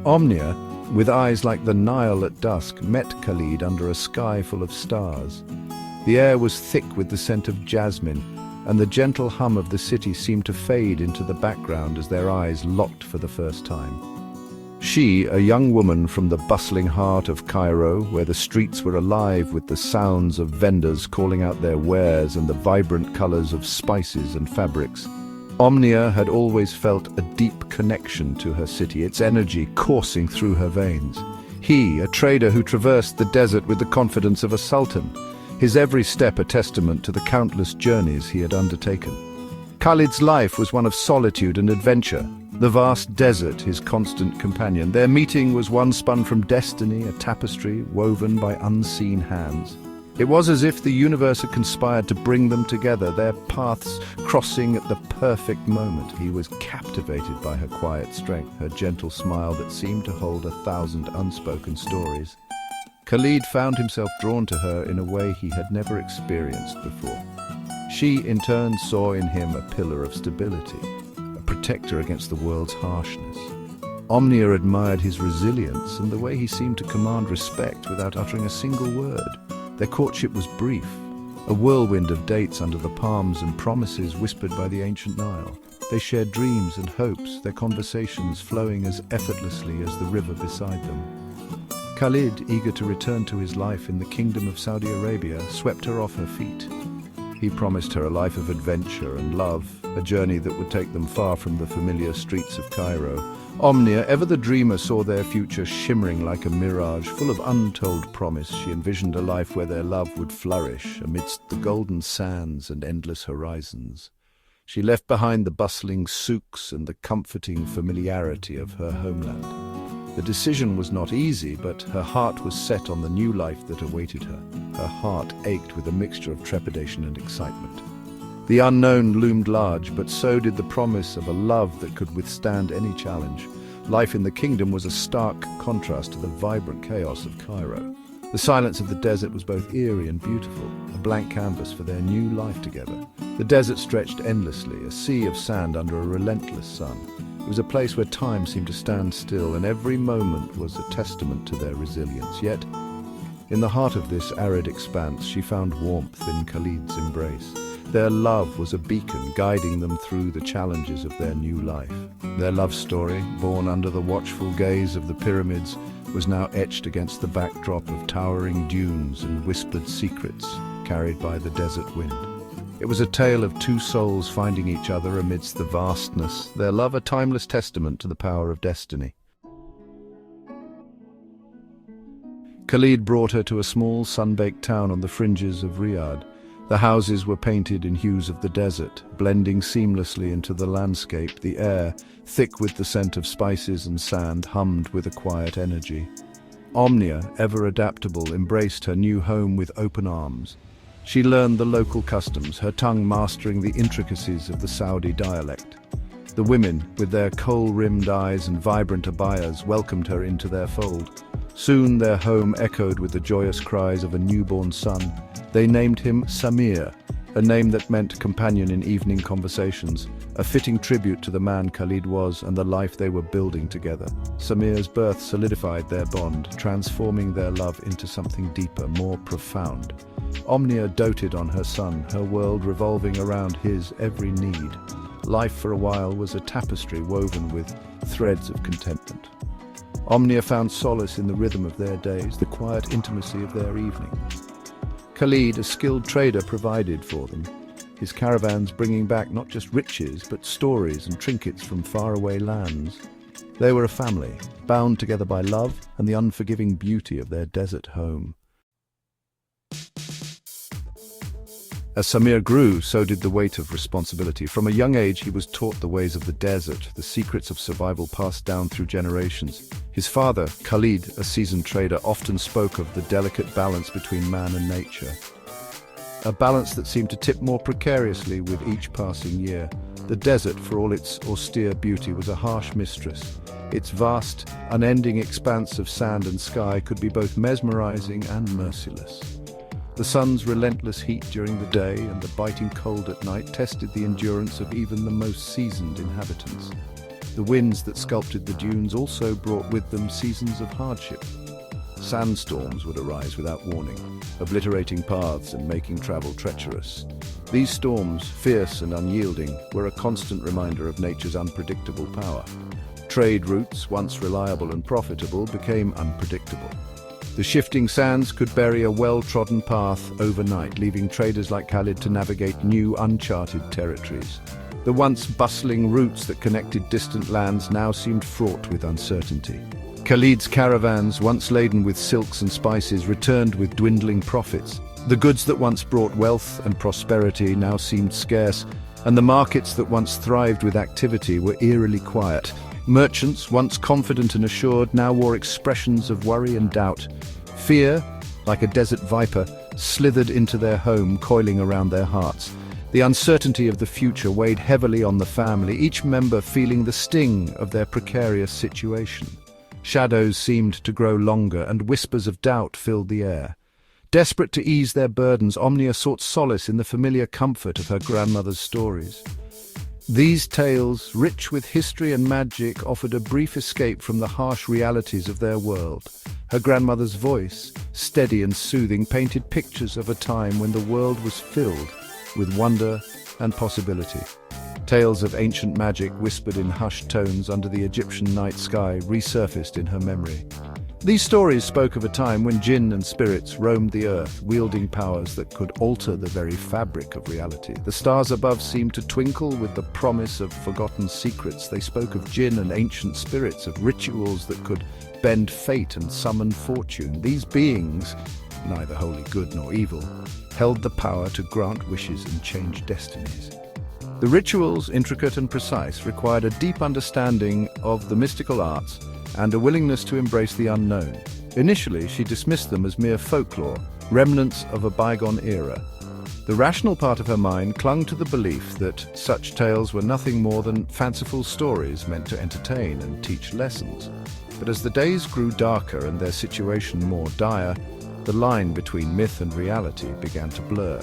Omnia, with eyes like the Nile at dusk, met Khalid under a sky full of stars. The air was thick with the scent of jasmine, and the gentle hum of the city seemed to fade into the background as their eyes locked for the first time. She, a young woman from the bustling heart of Cairo, where the streets were alive with the sounds of vendors calling out their wares and the vibrant colors of spices and fabrics. Omnia had always felt a deep connection to her city, its energy coursing through her veins. He, a trader who traversed the desert with the confidence of a sultan, his every step a testament to the countless journeys he had undertaken. Khalid's life was one of solitude and adventure, the vast desert his constant companion. Their meeting was one spun from destiny, a tapestry woven by unseen hands. It was as if the universe had conspired to bring them together, their paths crossing at the perfect moment. He was captivated by her quiet strength, her gentle smile that seemed to hold 1,000 unspoken stories. Khalid found himself drawn to her in a way he had never experienced before. She, in turn, saw in him a pillar of stability, a protector against the world's harshness. Omnia admired his resilience and the way he seemed to command respect without uttering a single word. Their courtship was brief, a whirlwind of dates under the palms and promises whispered by the ancient Nile. They shared dreams and hopes, their conversations flowing as effortlessly as the river beside them. Khalid, eager to return to his life in the Kingdom of Saudi Arabia, swept her off her feet. He promised her a life of adventure and love, a journey that would take them far from the familiar streets of Cairo. Omnia, ever the dreamer, saw their future shimmering like a mirage, full of untold promise. She envisioned a life where their love would flourish amidst the golden sands and endless horizons. She left behind the bustling souks and the comforting familiarity of her homeland. The decision was not easy, but her heart was set on the new life that awaited her. Her heart ached with a mixture of trepidation and excitement. The unknown loomed large, but so did the promise of a love that could withstand any challenge. Life in the kingdom was a stark contrast to the vibrant chaos of Cairo. The silence of the desert was both eerie and beautiful, a blank canvas for their new life together. The desert stretched endlessly, a sea of sand under a relentless sun. It was a place where time seemed to stand still, and every moment was a testament to their resilience. Yet, in the heart of this arid expanse, she found warmth in Khalid's embrace. Their love was a beacon guiding them through the challenges of their new life. Their love story, born under the watchful gaze of the pyramids, was now etched against the backdrop of towering dunes and whispered secrets carried by the desert wind. It was a tale of two souls finding each other amidst the vastness, their love a timeless testament to the power of destiny. Khalid brought her to a small, sun-baked town on the fringes of Riyadh. The houses were painted in hues of the desert, blending seamlessly into the landscape. The air, thick with the scent of spices and sand, hummed with a quiet energy. Omnia, ever adaptable, embraced her new home with open arms. She learned the local customs, her tongue mastering the intricacies of the Saudi dialect. The women, with their kohl-rimmed eyes and vibrant abayas, welcomed her into their fold. Soon their home echoed with the joyous cries of a newborn son. They named him Samir, a name that meant companion in evening conversations, a fitting tribute to the man Khalid was and the life they were building together. Samir's birth solidified their bond, transforming their love into something deeper, more profound. Omnia doted on her son, her world revolving around his every need. Life for a while was a tapestry woven with threads of contentment. Omnia found solace in the rhythm of their days, the quiet intimacy of their evenings. Khalid, a skilled trader, provided for them, his caravans bringing back not just riches, but stories and trinkets from faraway lands. They were a family, bound together by love and the unforgiving beauty of their desert home. As Samir grew, so did the weight of responsibility. From a young age, he was taught the ways of the desert, the secrets of survival passed down through generations. His father, Khalid, a seasoned trader, often spoke of the delicate balance between man and nature. A balance that seemed to tip more precariously with each passing year. The desert, for all its austere beauty, was a harsh mistress. Its vast, unending expanse of sand and sky could be both mesmerizing and merciless. The sun's relentless heat during the day and the biting cold at night tested the endurance of even the most seasoned inhabitants. The winds that sculpted the dunes also brought with them seasons of hardship. Sandstorms would arise without warning, obliterating paths and making travel treacherous. These storms, fierce and unyielding, were a constant reminder of nature's unpredictable power. Trade routes, once reliable and profitable, became unpredictable. The shifting sands could bury a well-trodden path overnight, leaving traders like Khalid to navigate new, uncharted territories. The once bustling routes that connected distant lands now seemed fraught with uncertainty. Khalid's caravans, once laden with silks and spices, returned with dwindling profits. The goods that once brought wealth and prosperity now seemed scarce, and the markets that once thrived with activity were eerily quiet. Merchants, once confident and assured, now wore expressions of worry and doubt. Fear, like a desert viper, slithered into their home, coiling around their hearts. The uncertainty of the future weighed heavily on the family, each member feeling the sting of their precarious situation. Shadows seemed to grow longer, and whispers of doubt filled the air. Desperate to ease their burdens, Omnia sought solace in the familiar comfort of her grandmother's stories. These tales, rich with history and magic, offered a brief escape from the harsh realities of their world. Her grandmother's voice, steady and soothing, painted pictures of a time when the world was filled with wonder and possibility. Tales of ancient magic whispered in hushed tones under the Egyptian night sky resurfaced in her memory. These stories spoke of a time when jinn and spirits roamed the earth, wielding powers that could alter the very fabric of reality. The stars above seemed to twinkle with the promise of forgotten secrets. They spoke of jinn and ancient spirits, of rituals that could bend fate and summon fortune. These beings, neither wholly good nor evil, held the power to grant wishes and change destinies. The rituals, intricate and precise, required a deep understanding of the mystical arts and a willingness to embrace the unknown. Initially, she dismissed them as mere folklore, remnants of a bygone era. The rational part of her mind clung to the belief that such tales were nothing more than fanciful stories meant to entertain and teach lessons. But as the days grew darker and their situation more dire, the line between myth and reality began to blur.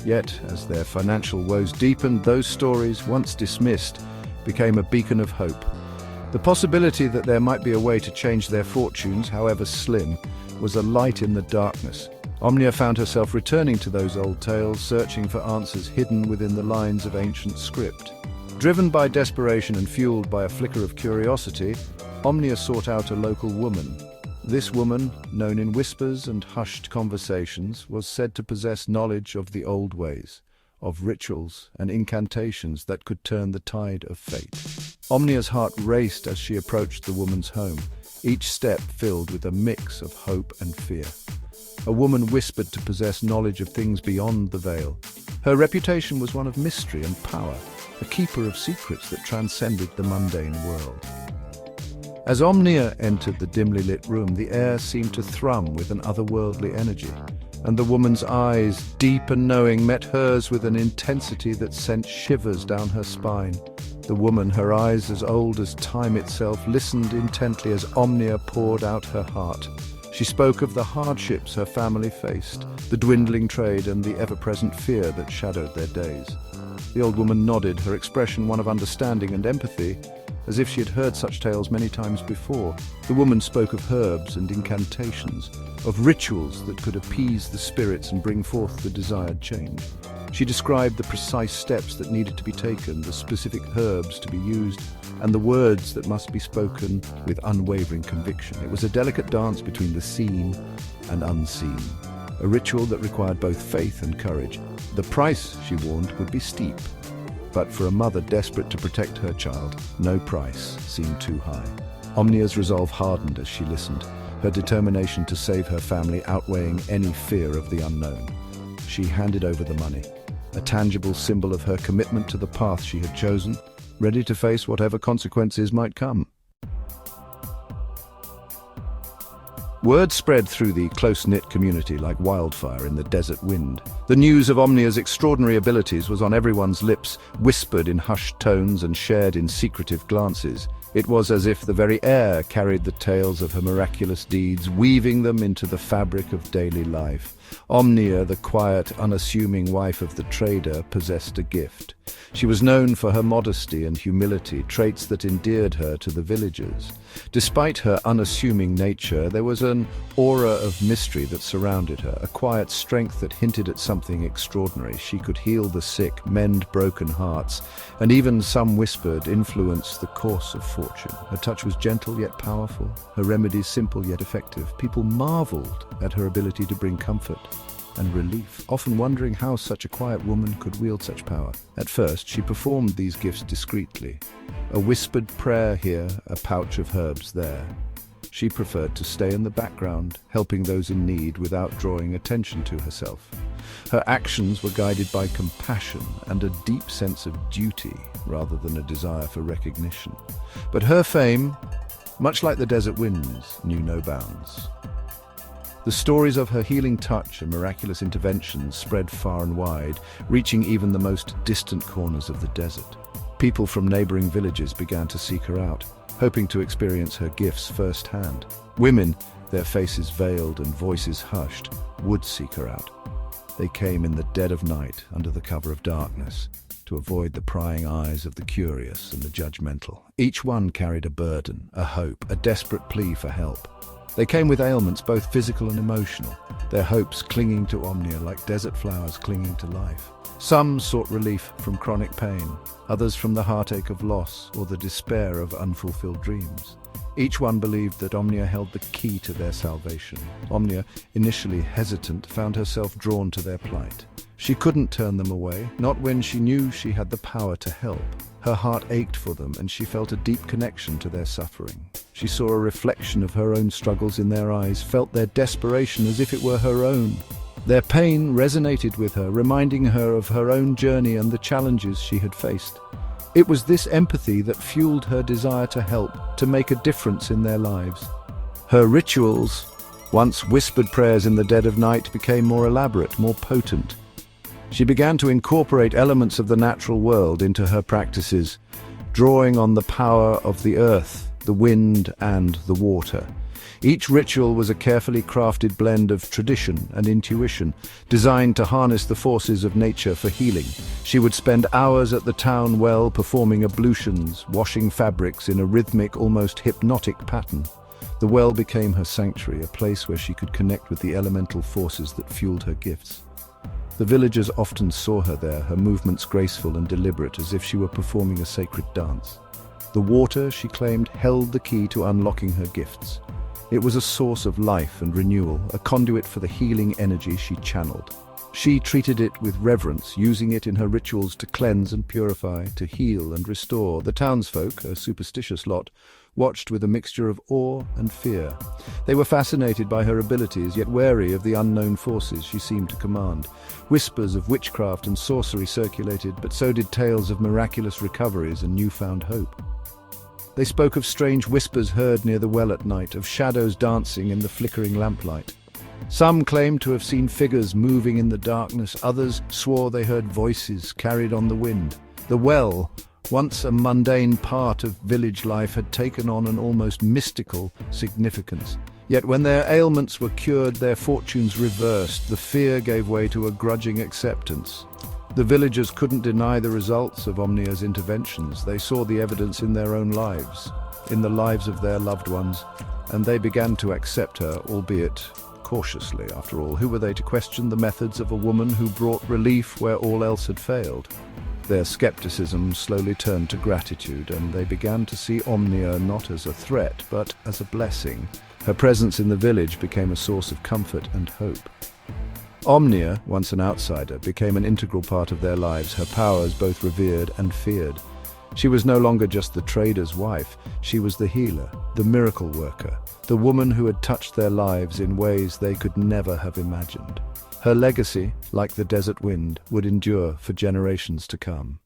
Yet, as their financial woes deepened, those stories, once dismissed, became a beacon of hope. The possibility that there might be a way to change their fortunes, however slim, was a light in the darkness. Omnia found herself returning to those old tales, searching for answers hidden within the lines of ancient script. Driven by desperation and fueled by a flicker of curiosity, Omnia sought out a local woman. This woman, known in whispers and hushed conversations, was said to possess knowledge of the old ways, of rituals and incantations that could turn the tide of fate. Omnia's heart raced as she approached the woman's home, each step filled with a mix of hope and fear. A woman whispered to possess knowledge of things beyond the veil. Her reputation was one of mystery and power, a keeper of secrets that transcended the mundane world. As Omnia entered the dimly lit room, the air seemed to thrum with an otherworldly energy, and the woman's eyes, deep and knowing, met hers with an intensity that sent shivers down her spine. The woman, her eyes as old as time itself, listened intently as Omnia poured out her heart. She spoke of the hardships her family faced, the dwindling trade and the ever-present fear that shadowed their days. The old woman nodded, her expression one of understanding and empathy, as if she had heard such tales many times before. The woman spoke of herbs and incantations, of rituals that could appease the spirits and bring forth the desired change. She described the precise steps that needed to be taken, the specific herbs to be used, and the words that must be spoken with unwavering conviction. It was a delicate dance between the seen and unseen, a ritual that required both faith and courage. The price, she warned, would be steep. But for a mother desperate to protect her child, no price seemed too high. Omnia's resolve hardened as she listened, her determination to save her family outweighing any fear of the unknown. She handed over the money, a tangible symbol of her commitment to the path she had chosen, ready to face whatever consequences might come. Word spread through the close-knit community like wildfire in the desert wind. The The news of Omnia's extraordinary abilities was on everyone's lips, whispered in hushed tones and shared in secretive glances. It was as if the very air carried the tales of her miraculous deeds, weaving them into the fabric of daily life. Omnia, the quiet, unassuming wife of the trader, possessed a gift. She was known for her modesty and humility, traits that endeared her to the villagers. Despite her unassuming nature, there was an aura of mystery that surrounded her, a quiet strength that hinted at something extraordinary. She could heal the sick, mend broken hearts, and even, some whispered, influence the course of fortune. Her touch was gentle yet powerful, her remedies simple yet effective. People marveled at her ability to bring comfort and relief, often wondering how such a quiet woman could wield such power. At first, she performed these gifts discreetly. A whispered prayer here, a pouch of herbs there. She preferred to stay in the background, helping those in need without drawing attention to herself. Her actions were guided by compassion and a deep sense of duty, rather than a desire for recognition. But her fame, much like the desert winds, knew no bounds. The stories of her healing touch and miraculous interventions spread far and wide, reaching even the most distant corners of the desert. People from neighboring villages began to seek her out, hoping to experience her gifts firsthand. Women, their faces veiled and voices hushed, would seek her out. They came in the dead of night, under the cover of darkness, to avoid the prying eyes of the curious and the judgmental. Each one carried a burden, a hope, a desperate plea for help. They came with ailments both physical and emotional, their hopes clinging to Omnia like desert flowers clinging to life. Some sought relief from chronic pain, others from the heartache of loss or the despair of unfulfilled dreams. Each one believed that Omnia held the key to their salvation. Omnia, initially hesitant, found herself drawn to their plight. She couldn't turn them away, not when she knew she had the power to help. Her heart ached for them, and she felt a deep connection to their suffering. She saw a reflection of her own struggles in their eyes, felt their desperation as if it were her own. Their pain resonated with her, reminding her of her own journey and the challenges she had faced. It was this empathy that fueled her desire to help, to make a difference in their lives. Her rituals, once whispered prayers in the dead of night, became more elaborate, more potent. She began to incorporate elements of the natural world into her practices, drawing on the power of the earth, the wind, and the water. Each ritual was a carefully crafted blend of tradition and intuition, designed to harness the forces of nature for healing. She would spend hours at the town well performing ablutions, washing fabrics in a rhythmic, almost hypnotic pattern. The well became her sanctuary, a place where she could connect with the elemental forces that fueled her gifts. The villagers often saw her there, her movements graceful and deliberate, as if she were performing a sacred dance. The water, she claimed, held the key to unlocking her gifts. It was a source of life and renewal, a conduit for the healing energy she channeled. She treated it with reverence, using it in her rituals to cleanse and purify, to heal and restore. The townsfolk, a superstitious lot, watched with a mixture of awe and fear. They were fascinated by her abilities, yet wary of the unknown forces she seemed to command. Whispers of witchcraft and sorcery circulated, but so did tales of miraculous recoveries and newfound hope. They spoke of strange whispers heard near the well at night, of shadows dancing in the flickering lamplight. Some claimed to have seen figures moving in the darkness, others swore they heard voices carried on the wind. The well, once a mundane part of village life, had taken on an almost mystical significance. Yet when their ailments were cured, their fortunes reversed. The fear gave way to a grudging acceptance. The villagers couldn't deny the results of Omnia's interventions. They saw the evidence in their own lives, in the lives of their loved ones, and they began to accept her, albeit cautiously. After all, who were they to question the methods of a woman who brought relief where all else had failed? Their skepticism slowly turned to gratitude, and they began to see Omnia not as a threat, but as a blessing. Her presence in the village became a source of comfort and hope. Omnia, once an outsider, became an integral part of their lives, her powers both revered and feared. She was no longer just the trader's wife, she was the healer, the miracle worker, the woman who had touched their lives in ways they could never have imagined. Her legacy, like the desert wind, would endure for generations to come.